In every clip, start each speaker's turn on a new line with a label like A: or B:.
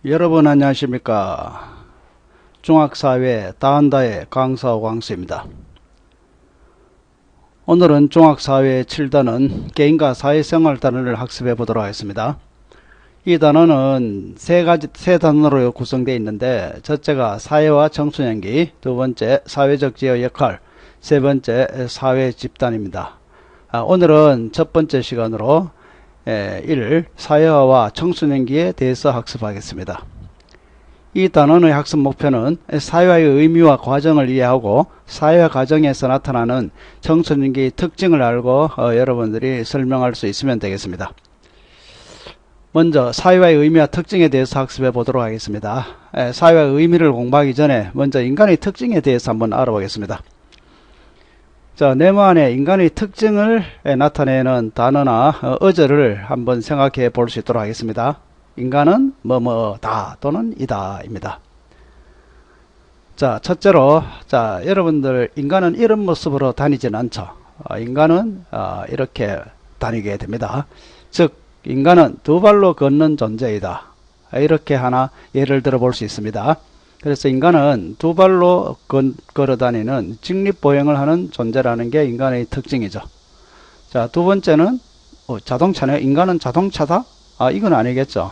A: 여러분 안녕하십니까. 중학사회 다한다의 강사호 강수입니다. 오늘은 중학사회 7단원 개인과 사회생활 단원을 학습해 보도록 하겠습니다. 이 단원은 세 단원으로 구성되어 있는데, 첫째가 사회와 청소년기, 두 번째 사회적 제어 역할, 세 번째 사회 집단입니다. 오늘은 첫 번째 시간으로 사회화와 청소년기에 대해서 학습하겠습니다. 이 단원의 학습 목표는 사회화의 의미와 과정을 이해하고 사회화 과정에서 나타나는 청소년기의 특징을 알고 여러분들이 설명할 수 있으면 되겠습니다. 먼저 사회화의 의미와 특징에 대해서 학습해 보도록 하겠습니다. 사회화의 의미를 공부하기 전에 먼저 인간의 특징에 대해서 한번 알아보겠습니다. 자, 네모 안에 인간의 특징을 나타내는 단어나 어조를 한번 생각해 볼 수 있도록 하겠습니다. 인간은 뭐뭐다 또는 이다입니다. 자, 첫째로, 여러분들 인간은 이런 모습으로 다니진 않죠. 인간은 이렇게 다니게 됩니다. 즉, 인간은 두 발로 걷는 존재이다. 이렇게 하나 예를 들어 볼 수 있습니다. 그래서 인간은 두 발로 걸어 다니는 직립보행을 하는 존재라는 게 인간의 특징이죠. 자, 두 번째는 자동차네요. 인간은 자동차다? 이건 아니겠죠.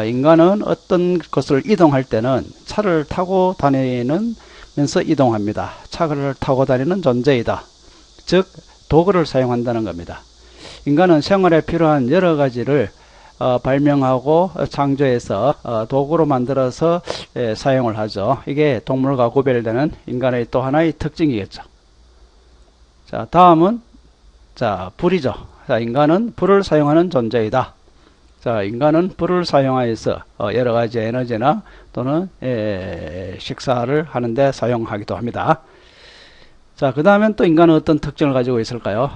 A: 인간은 어떤 것을 이동할 때는 차를 타고 다니면서 이동합니다. 차를 타고 다니는 존재이다. 즉, 도구를 사용한다는 겁니다. 인간은 생활에 필요한 여러 가지를 발명하고 창조해서 도구로 만들어서 사용을 하죠. 이게 동물과 구별되는 인간의 또 하나의 특징이겠죠. 자, 다음은 불이죠. 자, 인간은 불을 사용하는 존재이다. 자, 인간은 불을 사용하여서 여러 가지 에너지나 또는 식사를 하는데 사용하기도 합니다. 자, 그 다음엔 또 인간은 어떤 특징을 가지고 있을까요?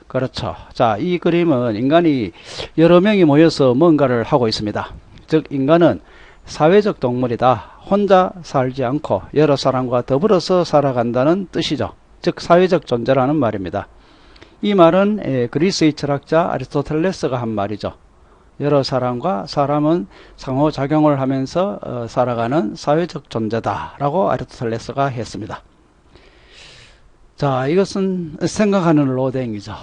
A: 그렇죠. 자, 이 그림은 인간이 여러 명이 모여서 뭔가를 하고 있습니다. 즉, 인간은 사회적 동물이다. 혼자 살지 않고 여러 사람과 더불어서 살아간다는 뜻이죠. 즉, 사회적 존재라는 말입니다. 이 말은 그리스의 철학자 아리스토텔레스가 한 말이죠. 여러 사람과 사람은 상호작용을 하면서 살아가는 사회적 존재다 라고 아리스토텔레스가 했습니다. 자, 이것은 생각하는 로댕이죠.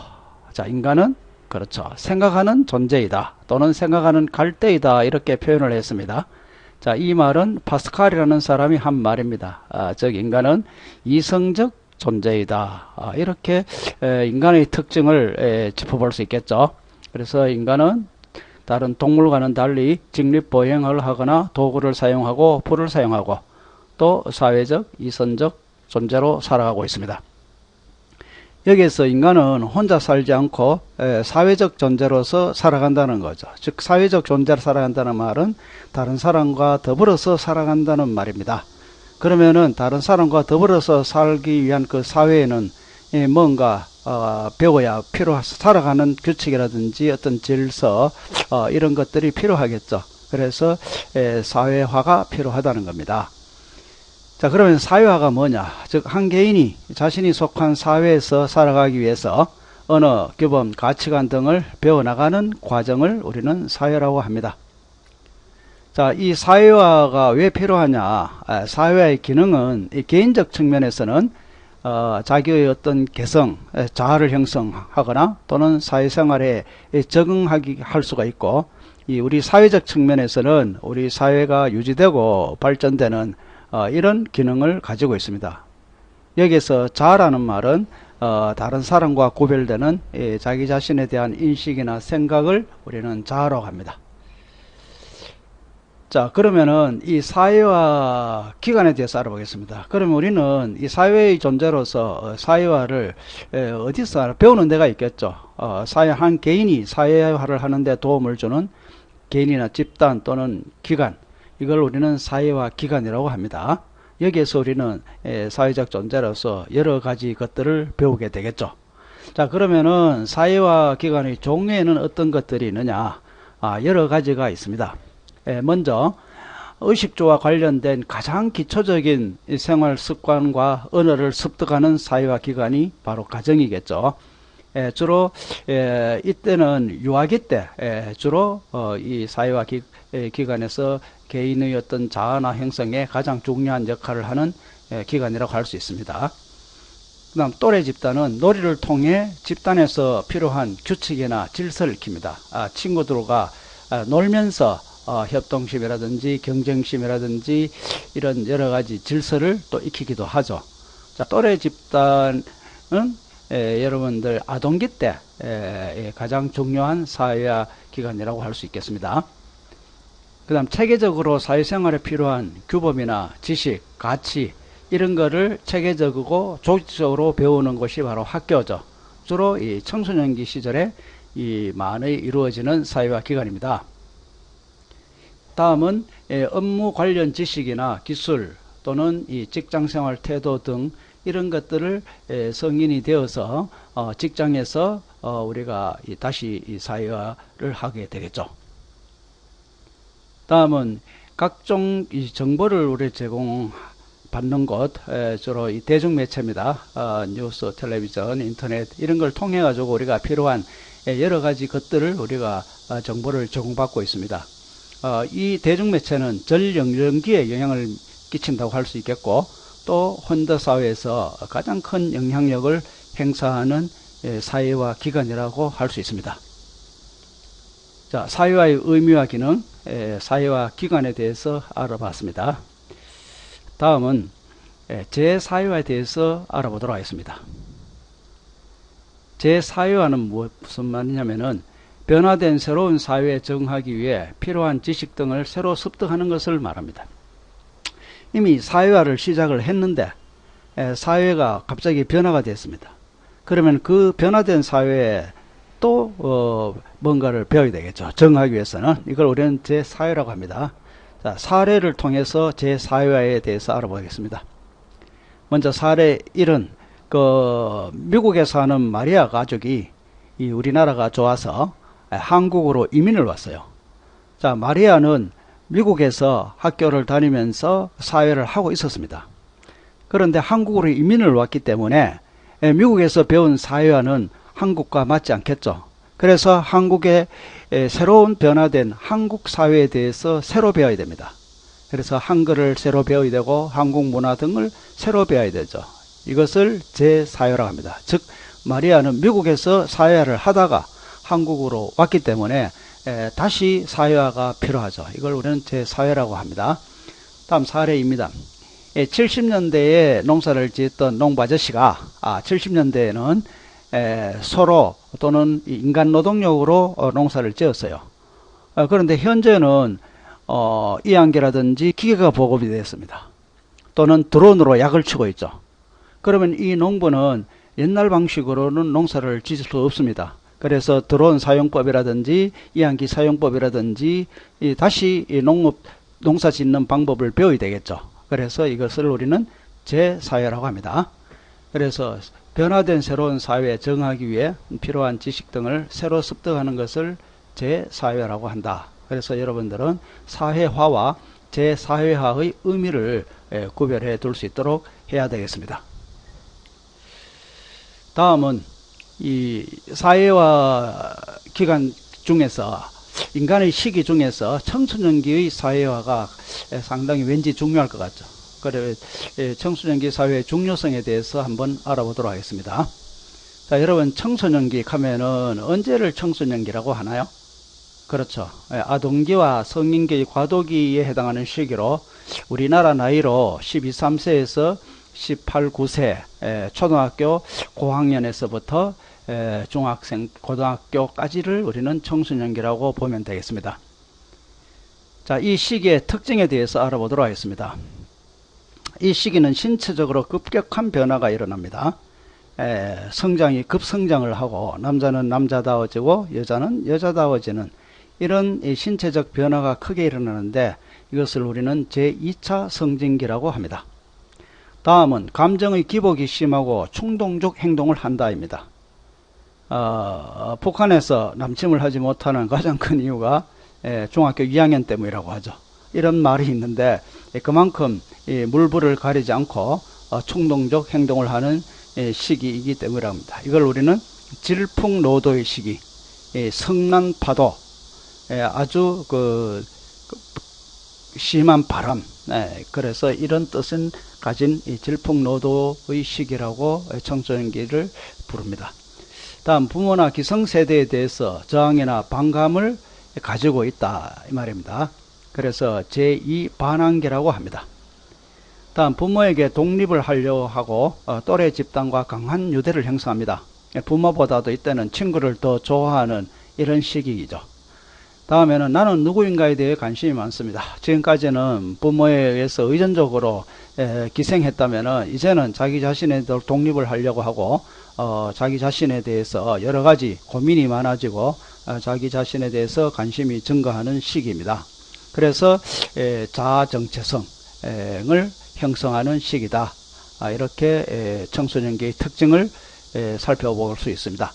A: 자, 인간은 그렇죠. 생각하는 존재이다 또는 생각하는 갈대이다 이렇게 표현을 했습니다. 자, 이 말은 파스칼이라는 사람이 한 말입니다. 즉 인간은 이성적 존재이다. 이렇게 인간의 특징을 짚어볼 수 있겠죠. 그래서 인간은 다른 동물과는 달리 직립보행을 하거나 도구를 사용하고 불을 사용하고 또 사회적 이성적 존재로 살아가고 있습니다. 여기에서 인간은 혼자 살지 않고 사회적 존재로서 살아간다는 거죠. 즉, 사회적 존재로 살아간다는 말은 다른 사람과 더불어서 살아간다는 말입니다. 그러면은 다른 사람과 더불어서 살기 위한 그 사회에는 뭔가 배워야 살아가는 규칙이라든지 어떤 질서 이런 것들이 필요하겠죠. 그래서 사회화가 필요하다는 겁니다. 자, 그러면 사회화가 뭐냐? 즉, 한 개인이 자신이 속한 사회에서 살아가기 위해서 언어, 규범, 가치관 등을 배워나가는 과정을 우리는 사회라고 합니다. 자, 이 사회화가 왜 필요하냐? 사회화의 기능은 이 개인적 측면에서는 자기의 어떤 개성, 자아를 형성하거나 또는 사회생활에 할 수가 있고, 우리 사회적 측면에서는 우리 사회가 유지되고 발전되는 이런 기능을 가지고 있습니다. 여기서 자아라는 말은 다른 사람과 구별되는 자기 자신에 대한 인식이나 생각을 우리는 자아라고 합니다. 자, 그러면은 이 사회화 기관에 대해서 알아보겠습니다. 그러면 우리는 이 사회의 존재로서 사회화를 어디서 배우는 데가 있겠죠. 한 개인이 사회화를 하는데 도움을 주는 개인이나 집단 또는 기관, 이걸 우리는 사회화 기관이라고 합니다. 여기에서 우리는 사회적 존재로서 여러 가지 것들을 배우게 되겠죠. 자, 그러면은 사회화 기관의 종류에는 어떤 것들이 있느냐? 여러 가지가 있습니다. 먼저 의식주와 관련된 가장 기초적인 생활 습관과 언어를 습득하는 사회화 기관이 바로 가정이겠죠. 주로 이때는 유아기 때 주로 이 사회화 기관에서 개인의 어떤 자아나 형성에 가장 중요한 역할을 하는 기관이라고 할 수 있습니다. 그 다음 또래 집단은 놀이를 통해 집단에서 필요한 규칙이나 질서를 익힙니다. 친구들과 놀면서 협동심이라든지 경쟁심이라든지 이런 여러 가지 질서를 또 익히기도 하죠. 자, 또래 집단은 여러분들 아동기 때 가장 중요한 사회화 기관이라고 할 수 있겠습니다. 그 다음 체계적으로 사회생활에 필요한 규범이나 지식, 가치 이런 거를 체계적이고 조직적으로 배우는 것이 바로 학교죠. 주로 이 청소년기 시절에 많이 이루어지는 사회화 기관입니다. 다음은 업무 관련 지식이나 기술 또는 이 직장생활 태도 등 이런 것들을 성인이 되어서 직장에서 우리가 다시 이 사회화를 하게 되겠죠. 다음은 각종 이 정보를 우리 제공받는 곳, 주로 이 대중매체입니다. 뉴스, 텔레비전, 인터넷 이런 걸 통해 가지고 우리가 필요한 여러 가지 것들을 우리가 정보를 제공받고 있습니다. 이 대중매체는 전영전기에 영향을 끼친다고 할 수 있겠고, 또 현대사회에서 가장 큰 영향력을 행사하는 사회화 기관이라고 할 수 있습니다. 자, 사회화의 의미와 기능, 사회화 기관에 대해서 알아봤습니다. 다음은 재사회화에 대해서 알아보도록 하겠습니다. 재사회화는 무슨 말이냐면은 변화된 새로운 사회에 적응하기 위해 필요한 지식 등을 새로 습득하는 것을 말합니다. 이미 사회화를 시작을 했는데 사회가 갑자기 변화가 됐습니다. 그러면 그 변화된 사회에 또 뭔가를 배워야 되겠죠. 적응하기 위해서는. 이걸 우리는 재사회라고 합니다. 자, 사례를 통해서 재사회화에 대해서 알아보겠습니다. 먼저 사례 1은 미국에 사는 마리아 가족이 이 우리나라가 좋아서 한국으로 이민을 왔어요. 자, 마리아는 미국에서 학교를 다니면서 사회를 하고 있었습니다. 그런데 한국으로 이민을 왔기 때문에 미국에서 배운 사회화는 한국과 맞지 않겠죠. 그래서 한국의 새로운 변화된 한국 사회에 대해서 새로 배워야 됩니다. 그래서 한글을 새로 배워야 되고 한국 문화 등을 새로 배워야 되죠. 이것을 재사회화라고 합니다. 즉 마리아는 미국에서 사회화를 하다가 한국으로 왔기 때문에 다시 사회화가 필요하죠. 이걸 우리는 재사회라고 합니다. 다음 사례입니다. 70년대에 농사를 짓던 농부 아저씨가 70년대에는 소로 또는 인간 노동력으로 농사를 지었어요. 그런데 현재는 이안기라든지 기계가 보급이 됐습니다. 또는 드론으로 약을 치고 있죠. 그러면 이 농부는 옛날 방식으로는 농사를 지을 수 없습니다. 그래서 드론 사용법이라든지 이안기 사용법이라든지 다시 농사 짓는 방법을 배워야 되겠죠. 그래서 이것을 우리는 재사회라고 합니다. 그래서 변화된 새로운 사회에 적응하기 위해 필요한 지식 등을 새로 습득하는 것을 재사회화라고 한다. 그래서 여러분들은 사회화와 재사회화의 의미를 구별해 둘 수 있도록 해야 되겠습니다. 다음은 이 사회화 기간 중에서 인간의 시기 중에서 청소년기의 사회화가 상당히 왠지 중요할 것 같죠. 그래 청소년기 사회의 중요성에 대해서 한번 알아보도록 하겠습니다. 자, 여러분 청소년기 하면은 언제를 청소년기라고 하나요? 그렇죠. 아동기와 성인기의 과도기에 해당하는 시기로 우리나라 나이로 12, 13세에서 18, 9세 초등학교 고학년에서부터 중학생, 고등학교까지를 우리는 청소년기라고 보면 되겠습니다. 자, 이 시기의 특징에 대해서 알아보도록 하겠습니다. 이 시기는 신체적으로 급격한 변화가 일어납니다. 성장이 급성장을 하고 남자는 남자다워지고 여자는 여자다워지는 이런 신체적 변화가 크게 일어나는데 이것을 우리는 제2차 성징기라고 합니다. 다음은 감정의 기복이 심하고 충동적 행동을 한다입니다. 북한에서 남침을 하지 못하는 가장 큰 이유가 중학교 2학년 때문이라고 하죠. 이런 말이 있는데 그만큼 물불을 가리지 않고 충동적 행동을 하는 시기이기 때문이랍니다. 이걸 우리는 질풍노도의 시기, 성난파도, 아주 심한 바람, 그래서 이런 뜻은 가진 이 질풍노도의 시기라고 청소년기를 부릅니다. 다음, 부모나 기성세대에 대해서 저항이나 반감을 가지고 있다 이 말입니다. 그래서 제2 반항기라고 합니다. 다음, 부모에게 독립을 하려고 하고 또래 집단과 강한 유대를 형성합니다. 부모보다도 이때는 친구를 더 좋아하는 이런 시기이죠. 다음에는 나는 누구인가에 대해 관심이 많습니다. 지금까지는 부모에 의해서 의존적으로 기생했다면 이제는 자기 자신에 대해 독립을 하려고 하고 자기 자신에 대해서 여러 가지 고민이 많아지고 자기 자신에 대해서 관심이 증가하는 시기입니다. 그래서 자아 정체성을 형성하는 시기다. 이렇게 청소년기의 특징을 살펴볼 수 있습니다.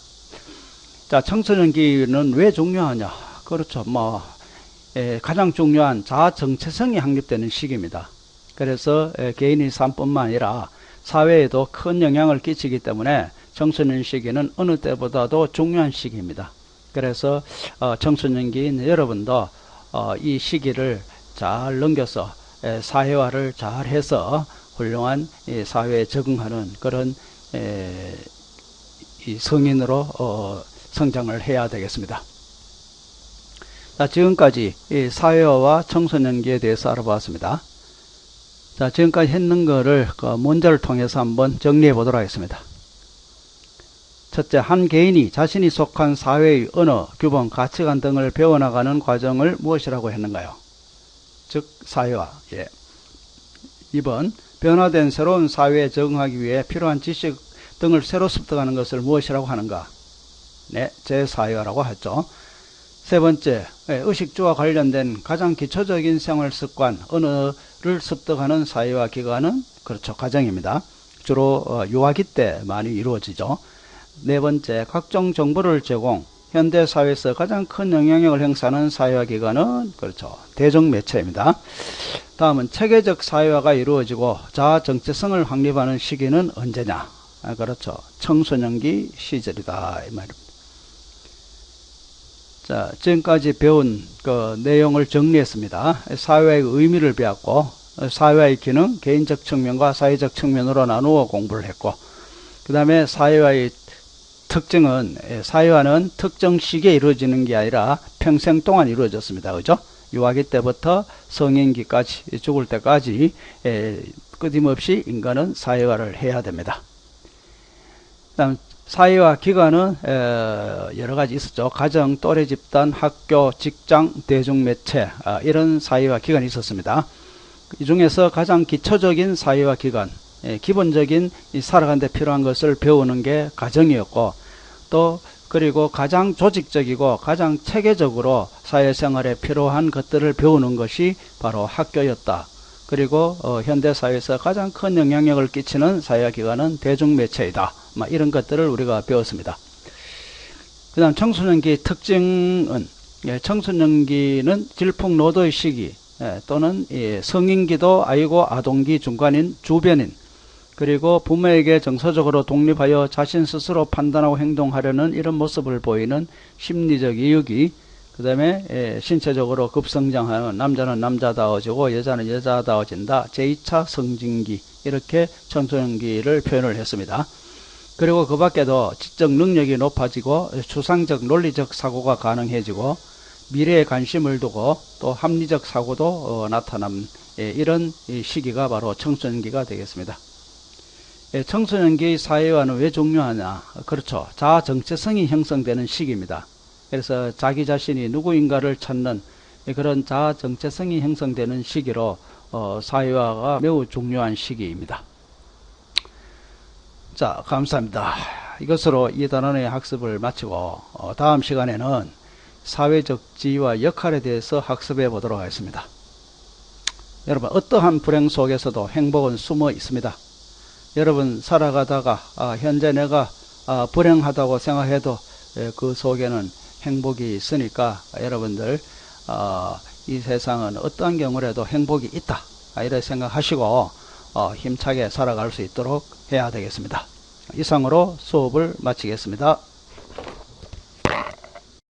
A: 자, 청소년기는 왜 중요하냐? 그렇죠. 가장 중요한 자아 정체성이 확립되는 시기입니다. 그래서 개인의 삶뿐만 아니라 사회에도 큰 영향을 끼치기 때문에 청소년 시기는 어느 때보다도 중요한 시기입니다. 그래서 청소년기인 여러분도 이 시기를 잘 넘겨서 사회화를 잘 해서 훌륭한 사회에 적응하는 그런 이 성인으로 성장을 해야 되겠습니다. 자, 지금까지 이 사회화와 청소년기에 대해서 알아봤습니다. 자, 지금까지 했는 거를 문제를 통해서 한번 정리해 보도록 하겠습니다. 첫째, 한 개인이 자신이 속한 사회의 언어, 규범, 가치관 등을 배워나가는 과정을 무엇이라고 했는가요? 즉, 사회화. 2번, 변화된 새로운 사회에 적응하기 위해 필요한 지식 등을 새로 습득하는 것을 무엇이라고 하는가? 네, 재사회화라고 하죠. 세 번째, 의식주와 관련된 가장 기초적인 생활습관, 언어를 습득하는 사회화 기간은 그렇죠, 가정입니다. 주로 유아기 때 많이 이루어지죠. 네 번째, 각종 정보를 제공, 현대사회에서 가장 큰 영향력을 행사하는 사회화 기관은 그렇죠, 대중매체입니다. 다음은 체계적 사회화가 이루어지고 자아 정체성을 확립하는 시기는 언제냐? 그렇죠, 청소년기 시절이다 이 말입니다. 자, 지금까지 배운 그 내용을 정리했습니다. 사회화의 의미를 배웠고, 사회화의 기능, 개인적 측면과 사회적 측면으로 나누어 공부를 했고, 그 다음에 사회화의 특징은, 사회화는 특정 시기에 이루어지는 게 아니라 평생 동안 이루어졌습니다. 그죠? 유아기 때부터 성인기까지, 죽을 때까지 끊임없이 인간은 사회화를 해야 됩니다. 그 다음, 사회화 기관은 여러 가지 있었죠. 가정, 또래 집단, 학교, 직장, 대중매체, 이런 사회화 기관이 있었습니다. 이 중에서 가장 기초적인 사회화 기관, 기본적인 살아가는 데 필요한 것을 배우는 게 가정이었고, 또 그리고 가장 조직적이고 가장 체계적으로 사회생활에 필요한 것들을 배우는 것이 바로 학교였다. 그리고 현대사회에서 가장 큰 영향력을 끼치는 사회화 기관은 대중매체이다. 이런 것들을 우리가 배웠습니다. 그 다음 청소년기의 특징은, 청소년기는 질풍노도의 시기, 또는 성인기도 아니고 아동기 중간인 주변인, 그리고 부모에게 정서적으로 독립하여 자신 스스로 판단하고 행동하려는 이런 모습을 보이는 심리적 이유기, 그 다음에 신체적으로 급성장하는, 남자는 남자다워지고 여자는 여자다워진다, 제2차 성징기, 이렇게 청소년기를 표현을 했습니다. 그리고 그 밖에도 지적 능력이 높아지고 추상적 논리적 사고가 가능해지고 미래에 관심을 두고 또 합리적 사고도 나타나는 이런 시기가 바로 청소년기가 되겠습니다. 청소년기의 사회화는 왜 중요하냐? 그렇죠, 자아 정체성이 형성되는 시기입니다. 그래서 자기 자신이 누구인가를 찾는 그런 자아 정체성이 형성되는 시기로 사회화가 매우 중요한 시기입니다. 자, 감사합니다. 이것으로 이 단원의 학습을 마치고 다음 시간에는 사회적 지위와 역할에 대해서 학습해 보도록 하겠습니다. 여러분, 어떠한 불행 속에서도 행복은 숨어 있습니다. 여러분 살아가다가 현재 내가 불행하다고 생각해도 그 속에는 행복이 있으니까 여러분들 이 세상은 어떠한 경우라도 행복이 있다, 이렇게 생각하시고 힘차게 살아갈 수 있도록 해야 되겠습니다. 이상으로 수업을 마치겠습니다.